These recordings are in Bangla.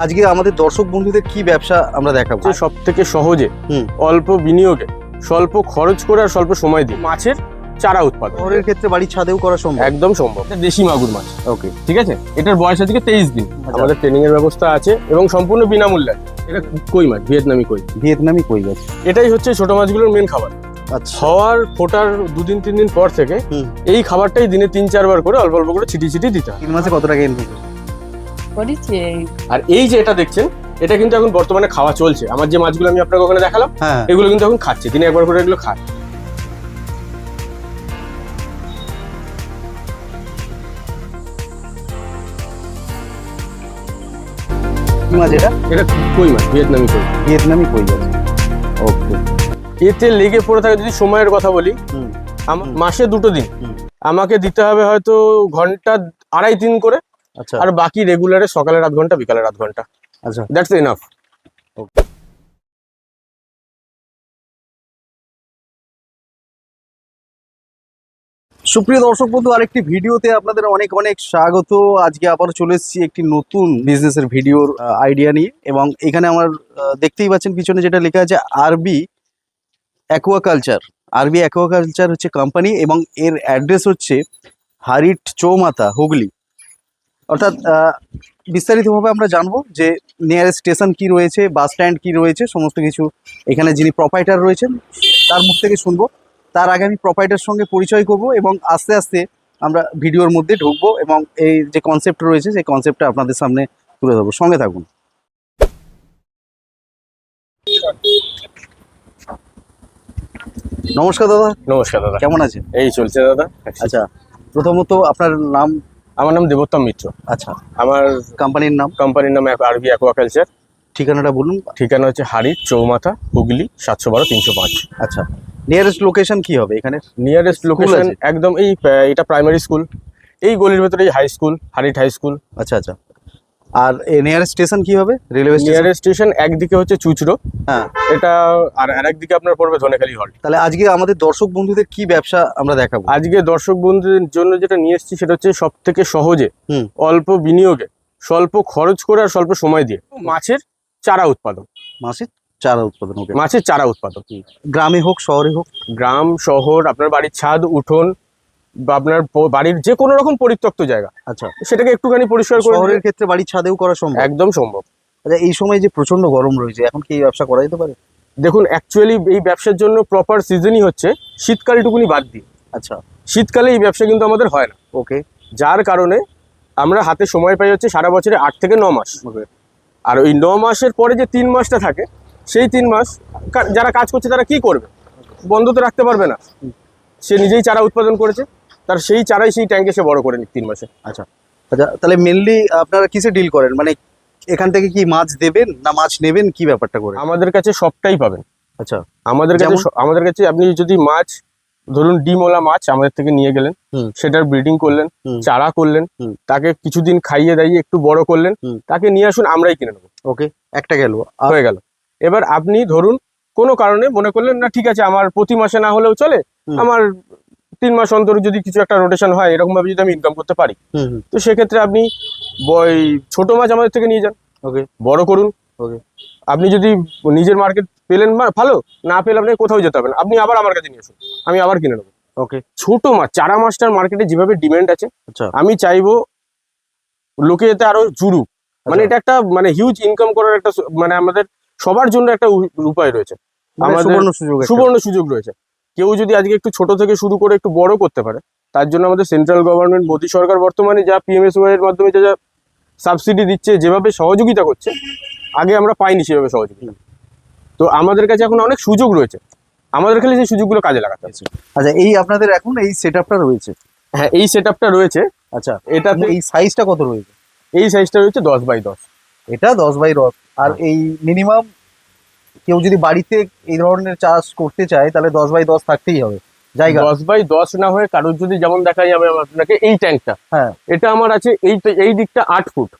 আজকে আমাদের দর্শক বন্ধুদের কি ব্যবসা আমরা দেখাবো? সব থেকে সহজে অল্প বিনিয়োগে স্বল্প খরচ করে আর স্বল্প সময় দিয়ে মাছের চারা উৎপাদন। শহরের ক্ষেত্রে বাড়ির ছাদেও করা সম্ভব? একদম সম্ভব। এটা দেশি মাগুর মাছ। ওকে, ঠিক আছে। এটার বয়স আজকে 23 দিন। আমাদের ট্রেনিং এর ব্যবস্থা আছে এবং সম্পূর্ণ বিনামূল্যে। এটা কই মাছ, ভিয়েতনামি কই। ভিয়েতনামি কই মাছ, এটাই হচ্ছে ছোট মাছগুলোর মেন খাবার। আচ্ছা, খাওয়ার ফোটার 2-3 দিন পর থেকে এই খাবারটাই দিনে 3-4 বার করে অল্প অল্প করে ছিটিয়ে দিতে হয়। 3 মাসে কত টাকা ইনকাম করেছে? আর এই যে এটা দেখছেন, এটা কিন্তু এখন বর্তমানে খাওয়া চলছে। আমার যে মাছগুলো আমি আপনাকে ওখানে দেখালাম, এগুলো কিন্তু এখন খাচ্ছে, দিনে একবার করে এগুলো খায়। এটা কই মাছ, ভিয়েতনামি কই। ভিয়েতনামি কই মাছ, ওকে। এতে লেগে পড়ে থাকে, যদি সময়ের কথা বলি, মাসে 2 দিন আমাকে দিতে হবে হয়তো ঘন্টা 2.5-3 করে। আচ্ছা, আর বাকি রেগুলারে সকালে 8 ঘন্টা, বিকালে 8 ঘন্টা। আচ্ছা, দ্যাটস এনাফ। সুপ্রিয় দর্শক বন্ধু, আরেকটি ভিডিওতে আপনাদের অনেক অনেক স্বাগত। আজকে আবার চলে এসেছি একটি নতুন বিজনেসের ভিডিওর আইডিয়া নিয়ে, এবং এখানে আমার দেখতেই পাচ্ছেন পিছনে যেটা লেখা আছে আরবি অ্যাকোয়াকালচার। আরবি অ্যাকোয়াকালচার হচ্ছে কোম্পানি, এবং এর অ্যাড্রেস হচ্ছে হারিট চৌমাথা, হুগলি। অর্থাৎ বিস্তারিতভাবে আমরা জানবো যে নিয়ারেস্ট স্টেশন কি রয়েছে, বাস স্ট্যান্ড কি রয়েছে, সমস্ত কিছু এখানে যিনি প্রোপাইটার রয়েছেন তার মুখ থেকে শুনবো। তার আগে আমি প্রোপাইটার সঙ্গে পরিচয় করব এবং আস্তে আস্তে আমরা ভিডিওর মধ্যে ঢুকবো, এবং এই যে কনসেপ্ট রয়েছে সেই কনসেপ্টটা আপনাদের সামনে তুলে ধরবো। সঙ্গে থাকুন। নমস্কার দাদা। নমস্কার দাদা, কেমন আছেন? এই চলছে দাদা। আচ্ছা, প্রথমত আপনার নাম? আমার নাম দেবোত্তম মিত্র। আচ্ছা, আমার কোম্পানির নাম? কোম্পানির নাম আরবি অ্যাকোয়াকালচার। ঠিকানাটা বলুন। ঠিকানা হচ্ছে হারিট চৌমাথা, হুগলি 712-305। আচ্ছা, নিয়ারেস্ট লোকেশন কি হবে এখানে? নিয়ারেস্ট লোকেশন একদম এটা প্রাইমারি স্কুল, এই গলির ভেতরে হাই স্কুল, হারিট হাই স্কুল। আচ্ছা আচ্ছা, আর নিয়ারেস্ট স্টেশন কি হবে? Railway station? নিয়ারেস্ট স্টেশন একদিকে হচ্ছে চুচড়ো, হ্যাঁ, এটা, আর আরেকদিকে আপনার পড়বে ধনেখালি হল। তাহলে আজকে আমাদের দর্শক বন্ধুদের কি ব্যবসা আমরা দেখাবো? আজকে দর্শক বন্ধুদের জন্য যেটা নিয়ে এসেছি সেটা হচ্ছে সব থেকে সহজে অল্প বিনিয়োগে স্বল্প খরচ করে আর স্বল্প সময় দিয়ে মাছের চারা উৎপাদন। মাছের চারা উৎপাদন? ওকে, মাছের চারা উৎপাদন। গ্রামে হোক শহরে হোক? গ্রাম, শহর, আপনার বাড়ির ছাদ, উঠোন, বা আপনার বাড়ির যে কোনো রকম পরিত্যক্ত জায়গা, আচ্ছা, সেটাকে একটুখানি পরিষ্কার করে। শহরের ক্ষেত্রে বাড়ির ছাদেও করা সম্ভব? একদম সম্ভব। আচ্ছা, এই সময় যে প্রচন্ড গরম রয়েছে, এখন কি এই ব্যবসা করা যেতে পারে? দেখুন, অ্যাকচুয়ালি এই ব্যবসার জন্য প্রপার সিজনই হচ্ছে শীতকালটুকুনি বাদ দিয়ে। আচ্ছা, শীতকালে এই ব্যবসা কিন্তু আমাদের হয় না। ওকে, যার কারণে আমরা হাতে সময় পাই হচ্ছে সারা বছরে 8 থেকে 9 মাস। আর ওই 9 মাসের পরে যে 3 মাসটা থাকে, সেই 3 মাস যারা কাজ করছে তারা কি করবে? বন্ধ তো রাখতে পারবে না। সে নিজেই চারা উৎপাদন করেছে, তার সেই চারাই সেই ট্যাঙ্কে সে বড় করে নি 3 মাসে। আচ্ছা আচ্ছা, তাহলে মেনলি আপনারা কিসে ডিল করেন? মানে এখান থেকে কি মাছ দেবেন না মাছ নেবেন, কি ব্যাপারটা করে? আমাদের কাছে সবটাই পাবেন। আচ্ছা, আমাদের কাছে আপনি যদি মাছ, ধরুন ডিমওয়ালা মাছ আমাদের থেকে নিয়ে গেলেন, সেটার ব্রিডিং করলেন, চারা করলেন, তাকে কিছুদিন খাইয়ে দাইয়ে একটু বড় করলেন, তাকে নিয়ে আসুন, আমরাই কিনে নেবো। ওকে, একটা গেল, হয়ে গেল। এবার আপনি ধরুন কোনো কারণে মনে করলেন না, ঠিক আছে আমার প্রতি মাসে না হলেও চলে, আমার 3 মাস অন্তর যদি কিছু একটা রোটেশন হয়, এরকম ভাবে যদি আমি ইনকাম করতে পারি, তো সেক্ষেত্রে আপনি ছোট মাছ আমাদের থেকে নিয়ে যান, ওকে, বড় করুন। ওকে, আপনি যদি নিজের মার্কেট পেলেন ভালো, না পেলে আপনি কোথাও যেতে হবে না, আপনি আবার আমার কাছে নিয়ে আসুন, আমি আবার কিনে নেবো। ওকে, ছোট মাছ, চারা মাছটার মার্কেটে যেভাবে ডিমান্ড আছে, আমি চাইবো লোকে এতে আরো জুড়ুক। মানে এটা একটা হিউজ ইনকাম করার একটা, আমাদের সবার জন্য একটা উপায় রয়েছে, আমাদের সুবর্ণ সুযোগ রয়েছে। কেউ যদি আজকে একটু ছোট থেকে শুরু করে একটু বড় করতে পারে, তার জন্য আমাদের সেন্ট্রাল গভর্নমেন্ট, মোদী সরকার বর্তমানে যা PMSY এর মাধ্যমে যা সাবসিডি দিচ্ছে, যেভাবে সহযোগিতা করছে, আগে আমরা পাইনি সেভাবে সহযোগিতা। তো আমাদের কাছে এখন অনেক সুযোগ রয়েছে, আমাদের খালি সেই সুযোগগুলো কাজে লাগাতে হবে। আচ্ছা, এই আপনাদের এখন এই সেটআপটা রয়েছে? হ্যাঁ, এই সেটআপটা রয়েছে। আচ্ছা, এটা এই সাইজটা কত রয়েছে? এই সাইজটা রয়েছে 10x10। এটা 10x10। আর এই মিনিমাম কেউ যদি বাড়িতে এই ধরনের চাষ করতে চায়, তাহলে 10x10 থাকতেই হবে জায়গা? 10x10 না হয়ে কারোর যদি, যেমন দেখাই আমি আপনাকে এই ট্যাঙ্কটা, হ্যাঁ, এটা আমার আছে এই দিকটা 8 ফুট,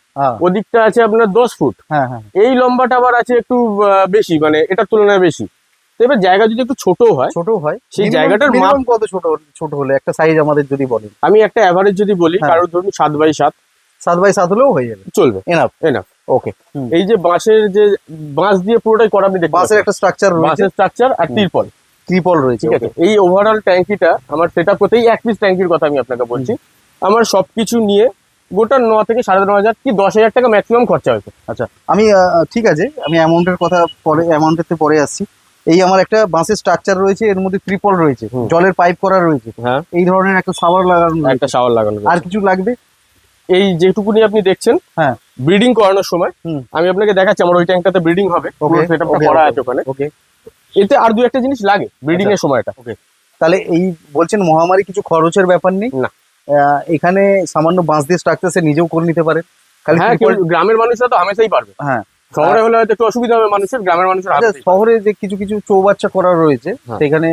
ওদিকটা আছে আপনার 10 ফুট, হ্যাঁ হ্যাঁ, এই লম্বাটা আবার আছে একটু বেশি, এটার তুলনায় বেশি। এবার জায়গা যদি একটু ছোট হয়, সেই জায়গাটার মাপ কত ছোট হলে একটা সাইজ আমাদের যদি বলেন? আমি একটা অ্যাভারেজ যদি বলি, কারোর ধরুন 7x7 হলেও হয়ে যাবে, চলবে, এনাফ। ওকে, হুম। এই যে বাঁশ দিয়ে পুরোটাই করা, আপনি দেখতে বাসের পাচ্ছেন। একটা স্ট্রাকচার রয়েছে, বাঁশের স্ট্রাকচার আর হুম। তিরপল, ত্রিপল রয়েছে, ঠিক আছে। এই ওভারঅল ট্যাঙ্কিটা আমার সেটআপ করতেই, এক পিস ট্যাঙ্কির কথা আমি আপনাকে বলছি, আমার সবকিছু নিয়ে গোটা 9 থেকে 9.5 কি 10,000 টাকা ম্যাক্সিমাম খরচা হয়েছে। আচ্ছা আমি ঠিক আছে, আমি অ্যামাউন্টের কথা অ্যামাউন্টের পরে আসছি। এই আমার একটা বাঁশের স্ট্রাকচার রয়েছে, এর মধ্যে ত্রিপল রয়েছে, হুম। জলের পাইপ করা রয়েছে, হ্যাঁ, এই ধরনের একটা শাওয়ার লাগানো রয়েছে। একটা শাওয়ার লাগানো আর রয়েছে। কিছু লাগবে? এই যেটুকুনি আপনি দেখছেন, হ্যাঁ। ব্রিডিং করানোর সময় হুম। আমি আপনাকে দেখাচ্ছি, আমার ওই ট্যাঙ্কটাতে ব্রিডিং হবে, পুরো Okay, সেটআপটা okay, করা okay. আছে ওখানে। ওকে, এতে আর 2-1টা জিনিস লাগে ব্রিডিং এর সময়টা। তাহলে এই বলছেন মহামারী কিছু খরচের ব্যাপার নেই? না। এখানে সামান্য বাঁশ দিয়ে স্ট্রাকচার সে নিজেও করে নিতে পারে, খালি হ্যাঁ, কেউ গ্রামের মানুষরা তো হামেশাই পারবে। হ্যাঁ। শহরে হলে হয়তো একটু অসুবিধা হবে মানুষের, গ্রামের মানুষের আচ্ছা, হামেশাই পারবে। শহরে যে কিছু কিছু চৌবাচ্চা করা রয়েছে, হ্যাঁ। সেখানে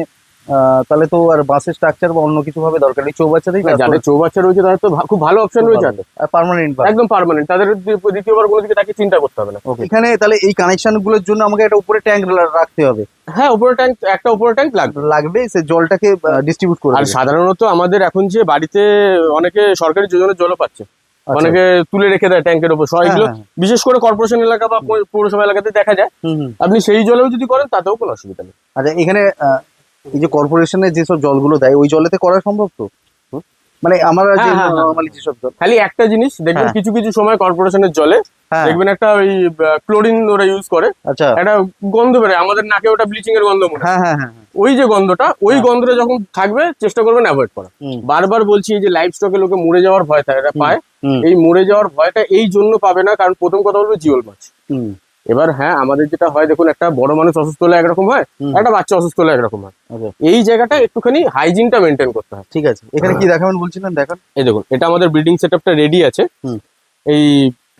তাহলে তো আর বাঁশের স্ট্রাকচার বা অন্য কিছু ভাবে দরকার নেই, চৌবাচ্চাতেই না, যাদের চৌবাচ্চা রয়েছে তাদের তো খুব ভালো অপশন রয়েছে হাতে, পার্মানেন্ট। একদম পার্মানেন্ট, তাদের দ্বিতীয়বার কোনো দিকে তাকে চিন্তা করতে হবে না। এখানে তাহলে এই কানেকশন গুলোর জন্য আমাকে একটা উপরে ট্যাঙ্ক রাখতে হবে। হ্যাঁ, উপরে ট্যাঙ্ক, একটা উপরে ট্যাঙ্ক লাগবে। লাগবে, সে জলটাকে ডিস্ট্রিবিউট করে আর দেবে। সাধারণত আমাদের এখন যে বাড়িতে অনেকে সরকারি যোজনার জলও পাচ্ছে, আচ্ছা। অনেকে তুলে রেখে দেয় ট্যাঙ্কের উপর, হ্যাঁ, এগুলো হ্যাঁ। বিশেষ করে কর্পোরেশন এলাকা বা পৌরসভা এলাকাতে দেখা যায়। হুম, হুম। আপনি সেই জলেও যদি করেন তাতেও কোনো অসুবিধা নেই। আচ্ছা, এখানে এই যে কর্পোরেশনের যেসব জলগুলো দেয় ওই জলেতে করা সম্ভব তো? হুম। মানে আমরা যে হ্যাঁ, হ্যাঁ, হ্যাঁ। নর্মালি যেসব জল, খালি একটা জিনিস দেখবেন, হ্যাঁ। কিছু কিছু সময় কর্পোরেশনের জলে হ্যাঁ, দেখবেন একটা ওই ক্লোরিন ওরা ইউজ করে, আচ্ছা, একটা গন্ধ বেরোয়, আমাদের নাকে ওটা ব্লিচিং এর গন্ধ মনে হয়। হ্যাঁ হ্যাঁ হ্যাঁ হ্যাঁ। ওই যে গন্ধটা, ওই হ্যাঁ। গন্ধটা যখন থাকবে চেষ্টা করবেন অ্যাভয়েড করা। হুম, বারবার বলছি, এই যে লাইফ স্টকে লোকে মরে যাওয়ার ভয় পায়, হুম, এই মরে যাওয়ার ভয়টা এই জন্য পাবে না, কারণ প্রথম কথা বলবো জিওল মাছ। হুম, এবার হ্যাঁ, আমাদের যেটা হয় দেখুন, একটা বড় মানুষ অসুস্থ হলে একরকম হয়, হুম। একটা বাচ্চা অসুস্থ হলে একরকম হয়। Okay, এই জায়গাটা একটুখানি হাইজিনটা মেনটেন করতে হয়। ঠিক আছে। এখানে কি দেখাবেন বলছিলেন, দেখান। এই দেখুন, এটা আমাদের ব্রিডিং সেটআপটা রেডি আছে। হুম। এই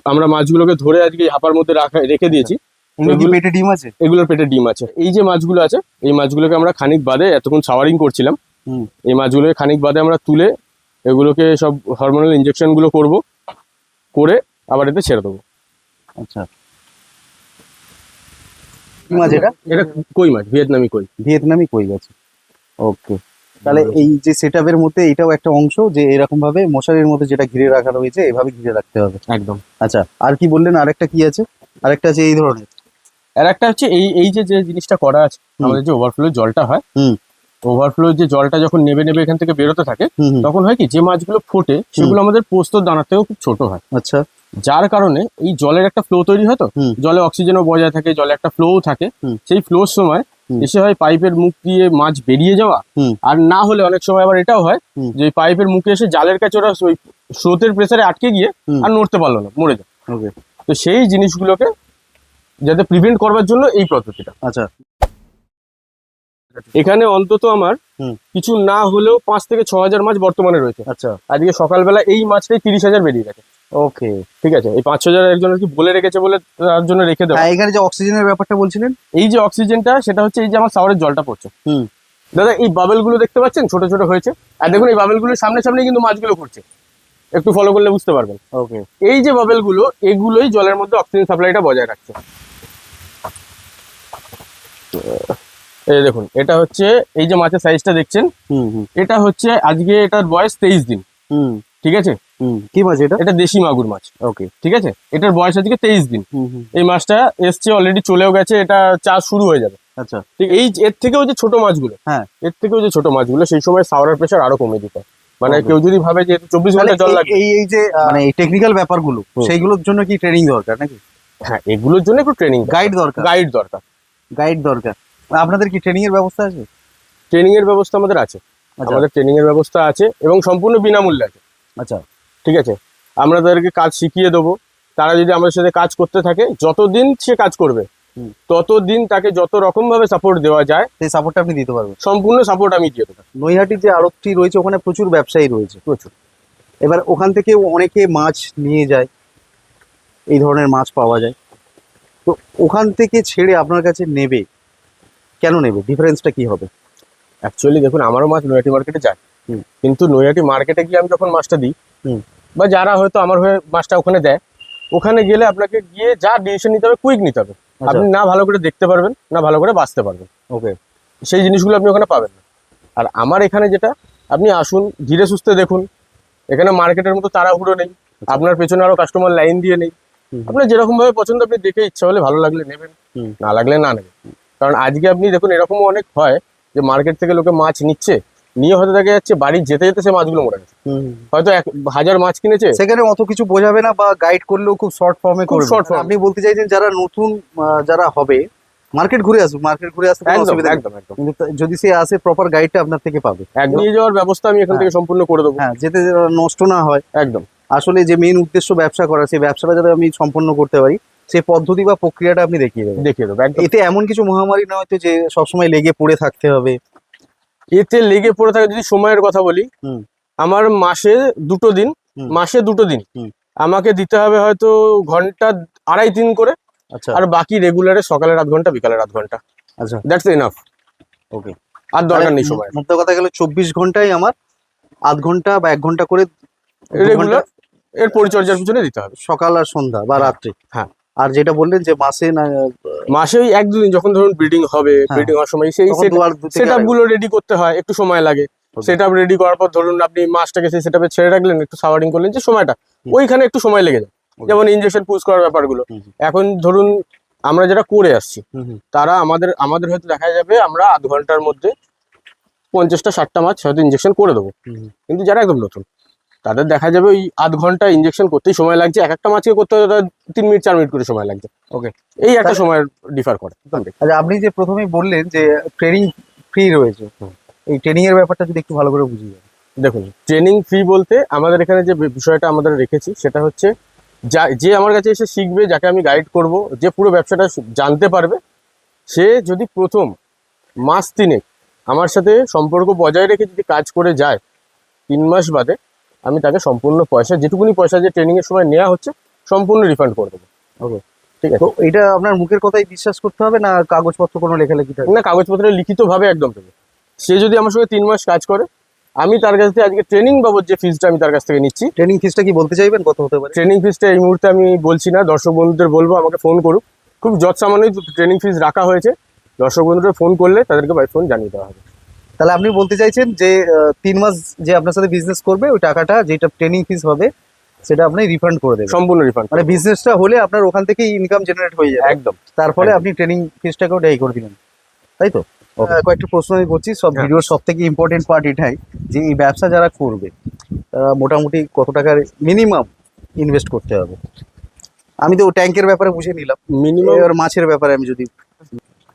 আমরা মাছগুলোকে ধরে আজকে এই হাপার মধ্যে রেখে দিয়েছি। এগুলো কি এগুলো- পেটে ডিম আছে? এগুলোর পেটে ডিম আছে। এই যে মাছগুলো আছে, এই মাছগুলোকে আমরা খানিক বাদে, এতক্ষণ শাওয়ারিং করছিলাম, হুম। এই মাছগুলোকে খানিক বাদে আমরা তুলে এগুলোকে সব হরমোনাল ইনজেকশন গুলো করে আবার এতে ছেড়ে দেবো। আচ্ছা, কি মাছ এটা? এটা কই মাছ, ভিয়েতনামি কই। ভিয়েতনামি কই আছে। ওকে, তাহলে এই যে সেটআপের মধ্যে এটাও একটা অংশ, যে এরকম ভাবে মশারির মধ্যে যেটা ঘিরে রাখা রয়েছে এভাবে ঘিরে রাখতে হবে। একদম। আচ্ছা, আর কি বললেন, আরেকটা কি আছে? আরেকটা আছে এই ধরনের। আর একটা হচ্ছে এই এই যে যে জিনিসটা করা আছে, হুম। আমাদের যে ওভারফ্লো জলটা হয়, হুম। ওভারফ্লো যে জলটা যখন নেবে নেবে এখান থেকে বেরোতে থাকে, হুম, হুম। তখন হয় কি, যে মাছগুলো ফোটে সেগুলো আমাদের পোস্তর দানার থেকেও খুব ছোট হয়, আচ্ছা, যার কারণে এই জলের একটা ফ্লো তৈরি হয়। তো হুম। জলে অক্সিজেনও বজায় থাকে, জলে একটা ফ্লোও থাকে। হুম। সেই ফ্লোর সময় হুম। এসে হয় পাইপের মুখ দিয়ে মাছ বেরিয়ে যাওয়া, হুম। আর না হলে অনেক সময় আবার এটাও হয় হুম। যে পাইপের মুখে এসে জালের কাছে ওরা ওই স্রোতের প্রেসারে আটকে গিয়ে হুম। আর নড়তে পারলো না, মরে যায়। ওকে, তো সেই জিনিসগুলোকে যাতে প্রিভেন্ট করবার জন্য এই পদ্ধতিটা। আচ্ছা, এখানে অন্তত আমার হুম। কিছু না হলেও 5 থেকে 6,000 মাছ বর্তমানে রয়েছে। আচ্ছা, আজকে সকালবেলা এই মাছটাই 30,000 বেরিয়ে গেছে। ওকে। ঠিক আছে, এই 5,000 একজন আর কি বলে রেখেছে বলে তার জন্য রেখে দেওয়া। হ্যাঁ, এখানে যে অক্সিজেনের ব্যাপারটা বলছিলেন। এই যে অক্সিজেনটা, সেটা হচ্ছে এই যে আমার শাওয়ারের জলটা পড়ছে, হুম। দাদা এই বাবেল গুলো দেখতে পাচ্ছেন, ছোট ছোট হয়েছে, আর দেখুন এই বাবেল গুলোর সামনে সামনে কিন্তু মাছগুলো ঘুরছে, একটু ফলো করলে বুঝতে পারবেন। ওকে, এই যে বাবেল গুলো, এগুলোই জলের মধ্যে অক্সিজেন সাপ্লাইটা বজায় রাখছে। এই দেখুন, এটা হচ্ছে এই যে মাছের সাইজটা দেখছেন, হুম, হুম, এটা হচ্ছে আজকে এটার বয়স 23 দিন। হুম, ঠিক আছে, হুম। কি মাছ এটা? এটা দেশি মাগুর মাছ। ওকে, ঠিক আছে, এটার বয়স আজকে 23 দিন। হুম, হুম, এই মাছটা এসছে, অলরেডি চলেও গেছে, এটা চাষ শুরু হয়ে যাবে। আচ্ছা, ঠিক, এই এর থেকেও যে ছোট মাছগুলো, হ্যাঁ, এর থেকেও যে ছোট মাছগুলো, সেই সময় সাওয়ার প্রেশার আরো কমে দিতে হয়। মানে Okay. কেউ যদি ভাবে যে 24 তাহলে ঘন্টা জল লাগে, এই এই যে মানে এই টেকনিক্যাল ব্যাপারগুলো, হুম। সেইগুলোর জন্য কি ট্রেনিং দরকার নাকি? হ্যাঁ, এগুলোর জন্য একটু ট্রেনিং, গাইড দরকার? গাইড দরকার। গাইড দরকার। আপনাদের কি ট্রেনিং এর ব্যবস্থা আছে? ট্রেনিং এর ব্যবস্থা আমাদের আছে, আচ্ছা, আমাদের ট্রেনিং এর ব্যবস্থা আছে এবং সম্পূর্ণ বিনামূল্যে আছে। আচ্ছা, ঠিক আছে, আমরা তাদেরকে কাজ শিখিয়ে দেবো। তারা যদি আমাদের সাথে কাজ করতে থাকে, যতদিন সে কাজ করবে হুম। ততদিন তাকে যত রকম ভাবে সাপোর্ট দেওয়া যায়, সেই সাপোর্টটা আপনি দিতে পারবেন। সম্পূর্ণ সাপোর্ট আমি দিয়ে দেবো। নৈহাটির যে আড়তটি রয়েছে ওখানে প্রচুর ব্যবসায়ী রয়েছে, প্রচুর। এবার ওখান থেকে অনেকে মাছ নিয়ে যায়, এই ধরনের মাছ পাওয়া যায়, তো ওখান থেকে ছেড়ে আপনার কাছে নেবে, কেন নেবে? ডিফারেন্সটা কি হবে? অ্যাকচুয়ালি দেখুন, আমারও মাছ নৈহাটি মার্কেটে যায়, হুম। কিন্তু নৈহাটি মার্কেটে গিয়ে আমি যখন মাছটা দিই, হুম। বা যারা হয়তো আমার হয়ে মাছটা ওখানে দেয়, ওখানে গেলে আপনাকে গিয়ে যা ডিসিশন নিতে হবে, কুইক নিতে হবে। আপনি না ভালো করে দেখতে পারবেন, না ভালো করে বাঁচতে পারবেন, ওকে, সেই জিনিসগুলো আপনি ওখানে পাবেন না। আর আমার এখানে যেটা, আপনি আসুন, ধীরে সুস্থে দেখুন, এখানে মার্কেটের মতো তাড়াহুড়ো নেই, আপনার পেছনে আরো কাস্টমার লাইন দিয়ে নেই। আপনার যেরকম ভাবে পছন্দ, আপনি দেখে ইচ্ছা হলে ভালো লাগলে নেবেন, হুম। না লাগলে না নেবেন। কারণ আজকে আপনি দেখুন এরকমও অনেক হয় যে মার্কেট থেকে লোকে মাছ নিচ্ছে, নিয়ে হয়তো দেখা যাচ্ছে বাড়ি যেতে যেতে সে মাছগুলো মরে গেছে। হয়তো 1000 মাছ কিনেছে, সেখানে অত কিছু বোঝাবে না বা গাইড করলেও খুব শর্ট ফর্মে খুব করবে। short form। আপনি বলতে চাইছেন যারা নতুন যারা হবে মার্কেট ঘুরে আসবে, মার্কেট ঘুরে আসতে কোনো একদম অসুবিধা নেই। একদম একদম কিন্তু যদি সে আসে প্রপার গাইডটা আপনার থেকে পাবে। নিয়ে যাওয়ার ব্যবস্থা আমি এখান থেকে সম্পূর্ণ করে দেবো। হ্যাঁ, যেতে নষ্ট না হয়। একদম আসলে যে মেইন উদ্দেশ্য ব্যবসা করা, সেই ব্যবসাটা যাতে আমি সম্পন্ন করতে পারি সেই পদ্ধতি বা প্রক্রিয়াটা আপনি দেখিয়ে দেবেন। দেখিয়ে দেবো একদম। এতে এমন কিছু মহামারী না হয়তো যে সবসময় লেগে পড়ে থাকতে হবে। এতে লেগে পড়ে থাকে, যদি সময়ের কথা বলি, হুম। আমার মাসে 2 দিন, হুম। মাসে 2 দিন হুম। আমাকে দিতে হবে হয়তো ঘন্টা 2.5-3 করে, আচ্ছা আর বাকি রেগুলারে সকালের 8 ঘন্টা, বিকালের 8 ঘন্টা। আচ্ছা দ্যাটস এনাফ। ওকে। আর দরকার নেই সময়। মোদ্দা কথা গেল 24 ঘন্টায় আমার আধ ঘন্টা বা 1 ঘন্টা করে 2 ঘন্টা রেগুলার এর পরিচর্যার পিছনে দিতে হবে সকাল আর সন্ধ্যা বা হ্যাঁ, রাত্রে। হ্যাঁ। আর যেটা বললেন যে মাসে না মাসে ওই 1-2 দিন যখন ধরুন ব্রিডিং হবে, হ্যাঁ। ব্রিডিং হওয়ার সময় সেই তখন দু থেকে সেট আপ গুলো রেডি করতে হয়, একটু সময় লাগে। Okay. সেট আপ রেডি করার পর ধরুন আপনি মাছটাকে সেই সেট আপে ছেড়ে রাখলেন, একটু সাওয়ারিং করলেন, যে সময়টা হুম। ওইখানে একটু সময় লেগে যায়। Okay. যেমন ইনজেকশন পুশ করার ব্যাপারগুলো। হুম, হুম। এখন ধরুন আমরা যারা করে আসছি, হুম, হুম। তারা আমাদের হয়তো দেখা যাবে আমরা আধ ঘন্টার মধ্যে 50টা-60টা মাছ হয়তো ইনজেকশন করে দেবো। হুম। কিন্তু যারা একদম নতুন, তাদের দেখা যাবে ওই আধ ঘন্টা ইনজেকশন করতেই সময় লাগছে, এক একটা মাছকে করতে হয়তো 3 মিনিট 4 মিনিট করে সময় লাগছে। ওকে। এই একটা সময় ডিফার করে। আচ্ছা, আপনি যে প্রথমেই বললেন যে ট্রেনিং ফ্রি রয়েছে, এই ট্রেনিং এর ব্যাপারটা যদি একটু ভালো করে বুঝিয়ে দেন। দেখুন, ট্রেনিং ফি বলতে আমাদের এখানে যে বিষয়টা আমাদের রেখেছি সেটা হচ্ছে, যে আমার কাছে এসে শিখবে, যাকে আমি গাইড করব, যে পুরো ব্যবসাটা জানতে পারবে, সে যদি প্রথম মাস 3 আমার সাথে সম্পর্ক বজায় রেখে যদি কাজ করে যায়, 3 মাস বাদে আমি তাকে সম্পূর্ণ পয়সা, যেটুকুনি পয়সা যে ট্রেনিং এর সময় নেওয়া হচ্ছে, সম্পূর্ণ রিফান্ড করে দেবো। ওকে, ঠিক আছে? তো এটা আপনার মুখের কথাই বিশ্বাস করতে হবে না কাগজপত্র কোনো লেখালেখি থাকবে? না, কাগজপত্রে লিখিত ভাবে একদম দেবে। সে যদি আমার সঙ্গে 3 মাস কাজ করে, আমি তার কাছ থেকে আজকে ট্রেনিং বাবদ যে ফিসটা আমি তার কাছ থেকে নিচ্ছি, ট্রেনিং ফিসটা কি বলতে চাইবেন কত হতে পারে? ট্রেনিং ফিসটা এই মুহূর্তে আমি বলছি না, দর্শক বন্ধুদের বলবো আমাকে ফোন করুক। খুব যৎসামান্যই ট্রেনিং ফিস রাখা হয়েছে, দর্শক বন্ধুদের ফোন করলে তাদেরকে বাই ফোন জানিয়ে দেওয়া হবে। তাহলে আপনি বলতে চাইছেন যে 3 মাস যে আপনার সাথে বিজনেস করবে ওই টাকাটা যেটা ট্রেনিং ফিস হবে সেটা আপনি রিফান্ড করে দেবেন। সম্পূর্ণ রিফান্ড। মানে বিজনেসটা হলে আপনার ওখান থেকেই ইনকাম জেনারেট হয়ে যাবে, একদম। তারপরে একদম। আপনি ট্রেনিং ফিসটাকেও ডেই করে দিলেন, তাই তো? কয়েকটা প্রশ্ন আমি করছি, সব হ্যাঁ। ভিডিওর সব থেকে ইম্পর্টেন্ট পার্ট এটাই যে এই ব্যবসা যারা করবে তারা মোটামুটি কত টাকার মিনিমাম ইনভেস্ট করতে হবে? আমি তো ট্যাঙ্কের ব্যাপারে বুঝে নিলাম, মিনিমাম এবার মাছের ব্যাপারে আমি যদি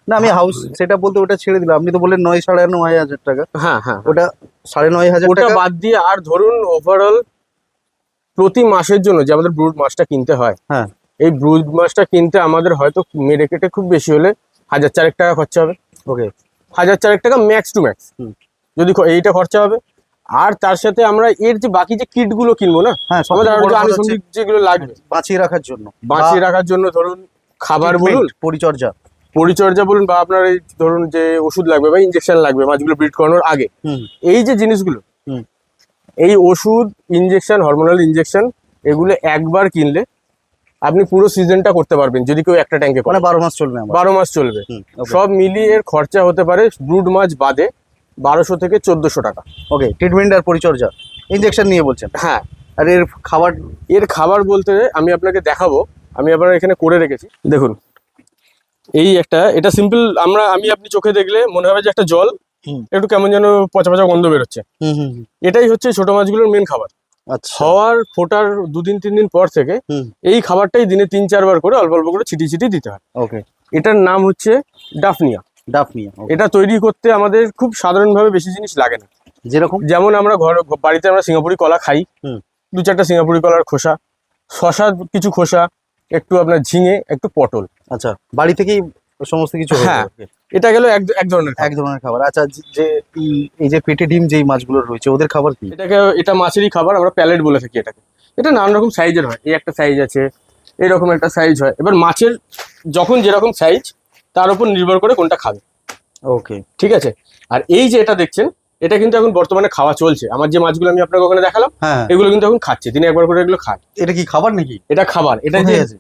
না, আমি হাউস সেটা বলতে ওটা ছেড়ে দিলাম। আপনি তো বললেন 9,500 টাকা, হ্যাঁ হ্যাঁ, ওটা 9,500 ওটা টাকা। বাদ দিয়ে আর ধরুন ওভারঅল প্রতি মাসের জন্য যে আমাদের ব্রুড মাছটা কিনতে হয়, হ্যাঁ। এই ব্রুড মাছটা কিনতে আমাদের হয়তো মেরে কেটে খুব বেশি হলে 1,000 টাকা খরচা হবে। ওকে। 1,000 টাকা ম্যাক্স টু ম্যাক্স হুম। যদি এইটা খরচা হবে। আর তার সাথে আমরা এর যে বাকি যে কিট গুলো কিনবো না, হ্যাঁ, আমাদের আরো যে সবথেকে বড় কথা হচ্ছে আনুষঙ্গিক যেগুলো লাগবে বাঁচিয়ে রাখার জন্য, বাঁচিয়ে রাখার জন্য, ধরুন খাবার বলুন, পরিচর্যা। পরিচর্যা বলুন, বা আপনার এই ধরুন যে ওষুধ লাগবে বা ইনজেকশন লাগবে মাছগুলো ব্রিড করানোর আগে, হুম। এই যে জিনিসগুলো, হুম। এই ওষুধ, ইনজেকশন, হরমোনাল ইনজেকশন, এগুলো একবার কিনলে আপনি পুরো সিজনটা করতে পারবেন যদি কেউ একটা ট্যাঙ্কে করে। মানে 12 মাস চলবে আমার। 12 মাস চলবে। ওকে। সব মিলিয়ে এর খরচা হতে পারে ব্রুড মাছ বাদে 1200 থেকে 1400 টাকা। ওকে, ট্রিটমেন্ট আর পরিচর্যা, ইনজেকশন নিয়ে বলছেন। হ্যাঁ। আর এর খাবার? এর খাবার বলতে আমি আপনাকে দেখাবো, আমি আপনার এখানে করে রেখেছি, দেখুন। এই এটা সিম্পল, আমি আপনি চোখে দেখলে মনে হবে যে একটা জল, হুম। একটু কেমন যেন পচা পচা গন্ধ বেরোচ্ছে। হুম। এটাই হচ্ছে ছোট মাছগুলোর মেন খাবার। আচ্ছা। ফোটার 2-3 দিন পর থেকে হুম। এই খাবারটাই দিনে 3-4 বার করে অল্প অল্প করে ছিটিয়ে ছিটিয়ে দিতে হয়। ওকে। এটার নাম হচ্ছে ডাফনিয়া। ডাফনিয়া। এটা তৈরি করতে আমাদের খুব সাধারণভাবে বেশি জিনিস লাগে না। যেরকম? যেমন আমরা বাড়িতে আমরা সিঙ্গাপুরি কলা খাই, হুম। 2-4টা সিঙ্গাপুরি কলার খোসা, শশা কিছু খোসা, একটু আপনার ঝিঙে, একটু পটল। আচ্ছা, বাড়ি থেকেই সমস্ত কিছু হয়ে হ্যাঁ। যাবে। এটা গেল এক ধরনের এক ধরনের খাবার। আচ্ছা, যে এই যে পেটে ডিম যেই মাছগুলো রয়েছে ওদের খাবার কি? এটা মাছেরই খাবার, আমরা প্যালেট বলে থাকি এটাকে। এটা নানান রকম সাইজের হয়, এই একটা সাইজ আছে, এরকম একটা সাইজ হয়। এবার মাছের যখন যেরকম সাইজ তার উপর নির্ভর করে কোনটা খাবে। ওকে। ঠিক আছে। আর এই যে এটা দেখছেন, এটা কিন্তু এখন বর্তমানে খাওয়া চলছে। আমার যে মাছগুলো আমি আপনাকে ওখানে দেখালাম, হ্যাঁ। এগুলো কিন্তু এখন খাচ্ছে, দিনে একবার করে এগুলো খায়। এটা কি খাবার নাকি? এটা খাবার। এটা যে কোথায় আছে?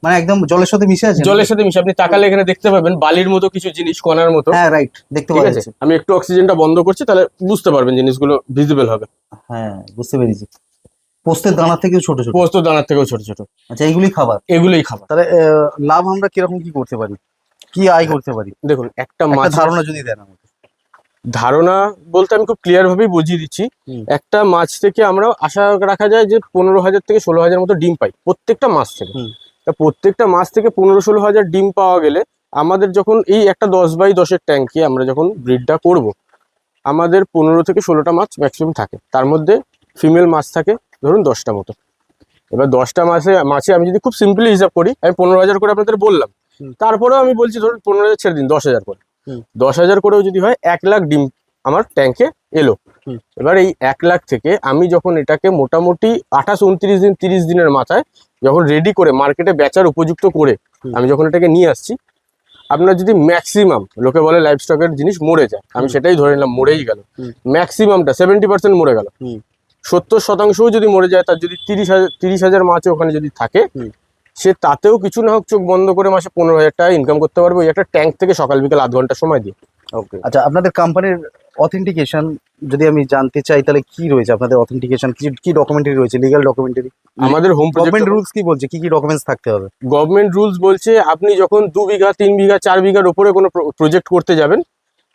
মানে একদম জলের সাথে মিশে আছে? জলের সাথে মিশে, আপনি তাকালে এখানে দেখতে পাবেন বালির মতো কিছু জিনিস, কণার মতো। হ্যাঁ, রাইট, দেখতে ঠিক পাওয়া আছে, যাচ্ছে। আমি একটু অক্সিজেনটা বন্ধ করছি, তাহলে বুঝতে পারবেন জিনিসগুলো ভিজিবল হবে। হ্যাঁ, বুঝতে পেরেছি। পোস্তের দানা থেকেও ছোট ছোট। পোস্ত দানার থেকেও ছোট ছোট। আচ্ছা, এইগুলি খাবার। এগুলোই খাবার। তাহলে লাভ আমরা কিরকম কি করতে পারি, কি আয় করতে পারি? দেখুন, একটা একটা মাছ ধারণা যদি দেন আমাকে। ধারণা বলতে আমি খুব ক্লিয়ার ভাবেই বুঝিয়ে দিচ্ছি। একটা মাছ থেকে আমরা আশা রাখা যায় যে 15,000 থেকে 16,000 মতো ডিম পাই প্রত্যেকটা মাছ থেকে। তা প্রত্যেকটা মাছ থেকে 15-16,000 ডিম পাওয়া গেলে আমাদের যখন এই একটা 10x10-এর ট্যাঙ্কে আমরা যখন ব্রিডটা করব, আমাদের 15 থেকে 16টা মাছ ম্যাক্সিমাম থাকে। তার মধ্যে ফিমেল মাছ থাকে ধরুন 10টা মতো। এবার 10টা মাছে আমি যদি খুব সিম্পলি হিসাব করি, আমি 15,000 করে আপনাদের বললাম, তারপরেও আমি বলছি ধরুন 15,000 ছেড়ে দিন, 10,000 করে। 10,000 করেও যদি হয় 1 লাখ ডিম আমার ট্যাঙ্কে এলো। এবার এই 1 লাখ থেকে আমি যখন এটাকে মোটামুটি 28-29 দিন 30 দিনের মাথায় যখন রেডি করে মার্কেটে বেচার উপযুক্ত করে আমি যখন এটাকে নিয়ে আসছি, আপনার যদি ম্যাক্সিমাম, লোকে বলে লাইভ স্টকের জিনিস মরে যায়, আমি সেটাই ধরে নিলাম মরেই গেল, ম্যাক্সিমামটা 70% মরে গেল, 70% যদি মরে যায়, তার যদি 30,000 মাছ ওখানে যদি থাকে, সে তাতেও কিছু না হোক চোখ বন্ধ করে মাসে 15,000 টাকা ইনকাম করতে পারবে ওই একটা ট্যাঙ্ক থেকে সকাল বিকাল আধ ঘন্টা সময় দিয়ে। ওকে, আচ্ছা, আপনাদের কোম্পানির অথেন্টিকেশন যদি আমি জানতে চাই, তাহলে কি রয়েছে আপনাদের অথেন্টিকেশন, কি ডকুমেন্টারি রয়েছে, লিগ্যাল ডকুমেন্টারি? আমাদের হোম গভর্নমেন্ট রুলস কি বলছে, কি কি ডকুমেন্টস থাকতে হবে? গভর্নমেন্ট রুলস বলছে আপনি যখন 2 বিঘা 3 বিঘা 4 বিঘার উপরে কোনো প্রজেক্ট করতে যাবেন,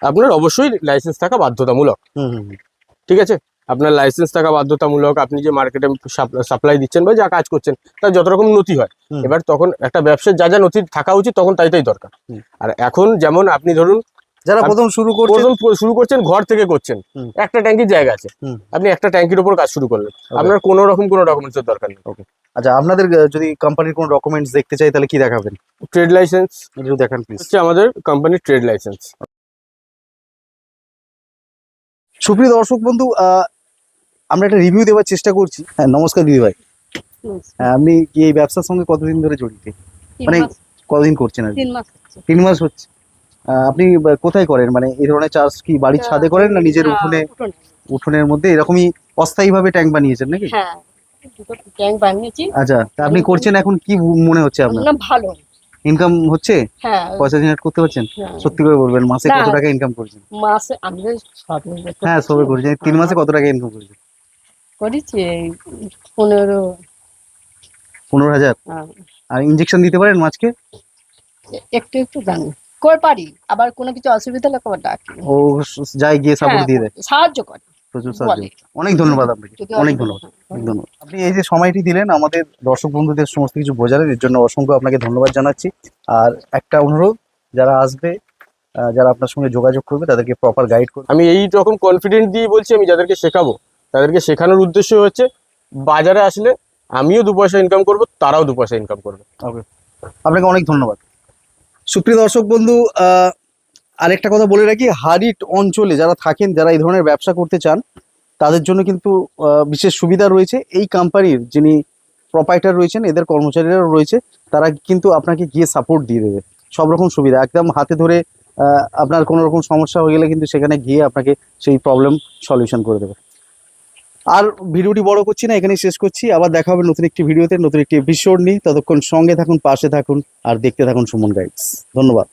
আপনার অবশ্যই লাইসেন্স থাকা বাধ্যতামূলক। ঠিক আছে, আপনার লাইসেন্স থাকা বাধ্যতামূলক। আপনি যে মার্কেটে সাপ্লাই দিচ্ছেন বা যা কাজ করছেন তার যত রকম নথি হয়, এবার তখন একটা ব্যবসার যা যা নথি থাকা উচিত তখন তাই দরকার। আর এখন যেমন আপনি ধরুন যারা প্রথম শুরু করছেন ঘর থেকে করছেন, একটা ট্যাঙ্কির জায়গা আছে, আপনি একটা ট্যাঙ্কির উপর কাজ শুরু করলেন, আপনার কোনো রকম কোনো ডকুমেন্টসের দরকার নেই। আচ্ছা, আপনাদের যদি কোম্পানির কোনো ডকুমেন্টস দেখতে চাই তাহলে কি দেখাবেন? ট্রেড লাইসেন্স একটু দেখান প্লিজ। হচ্ছে আমাদের কোম্পানির ট্রেড লাইসেন্স। সুপ্রিয় দর্শক বন্ধু, আমরা একটা রিভিউ দেওয়ার চেষ্টা করছি। হ্যাঁ, নমস্কার দিদি ভাই। হ্যাঁ, আপনি কি এই ব্যবসার সঙ্গে কতদিন ধরে জড়িত, মানে কতদিন করছেন? আর 3 মাস হচ্ছে। আপনি কোথায় করেন, মানে এই ধরনের চাষ কি বাড়ির ছাদে করেন না নিজের উঠোনের মধ্যে এরকমই অস্থায়ী ভাবে ট্যাঙ্ক বানিয়েছেন নাকি? হ্যাঁ, দুটো ট্যাঙ্ক বানিয়েছি। আচ্ছা, তা আপনি করছেন, এখন কি মনে হচ্ছে আপনার? না, ভালো ইনকাম হচ্ছে? হ্যাঁ, পয়সা জেনারেট করতে পারছেন? সত্যি করে বলবেন, মাসে কত টাকা ইনকাম করছেন? মাসে আমি সবে হ্যাঁ, সবে করেছেন। 3 মাসে কত টাকা ইনকাম করেছেন? করেছি 15। 15,000। আর ইনজেকশন দিতে পারেন মাছকে? একটু একটু জানি করে পারি, আবার কোনো কিছু অসুবিধা হলে আবার ডাকি। ও যাই গিয়ে সাপোর্ট দিয়ে দেয়, সাহায্য করে, প্রচুর সাহায্য। অনেক ধন্যবাদ আপনাকে, অনেক ধন্যবাদ, অনেক ধন্যবাদ। আপনি এই যে সময়টি দিলেন আমাদের দর্শক বন্ধুদের সমস্ত কিছু বোঝালেন, এর জন্য অসংখ্য আপনাকে ধন্যবাদ জানাচ্ছি। আর একটা অনুরোধ, যারা আসবে, যারা আপনার সঙ্গে যোগাযোগ করবে, তাদেরকে প্রপার গাইড করবে। আমি এই রকম কনফিডেন্ট দিয়ে বলছি, আমি যাদেরকে শেখাবো তাদেরকে শেখানোর উদ্দেশ্য হচ্ছে বাজারে আসলে আমিও 2 পয়সা ইনকাম করব, তারাও 2 পয়সা ইনকাম করবে। ওকে, আপনাকে অনেক ধন্যবাদ। সুপ্রিয় দর্শক বন্ধু, আরেকটা কথা বলে রাখি, হারিট অঞ্চলে যারা থাকেন, যারা এই ধরনের ব্যবসা করতে চান, তাদের জন্য কিন্তু বিশেষ সুবিধা রয়েছে। এই কোম্পানির যিনি প্রোপাইটার রয়েছেন, এদের কর্মচারীরাও রয়েছে, তারা কিন্তু আপনাকে গিয়ে সাপোর্ট দিয়ে দেবে, সব রকম সুবিধা একদম হাতে ধরে। আপনার কোনো রকম সমস্যা হয়ে গেলে কিন্তু সেখানে গিয়ে আপনাকে সেই প্রবলেম সলিউশন করে দেবে। আর ভিডিওটি বড় করছি না, এখানেই শেষ করছি। আবার দেখা হবে নতুন একটি ভিডিওতে, নতুন একটি এপিসোড নিয়ে। ততক্ষণ সঙ্গে থাকুন, পাশে থাকুন, আর দেখতে থাকুন সুমন গাইডস। ধন্যবাদ।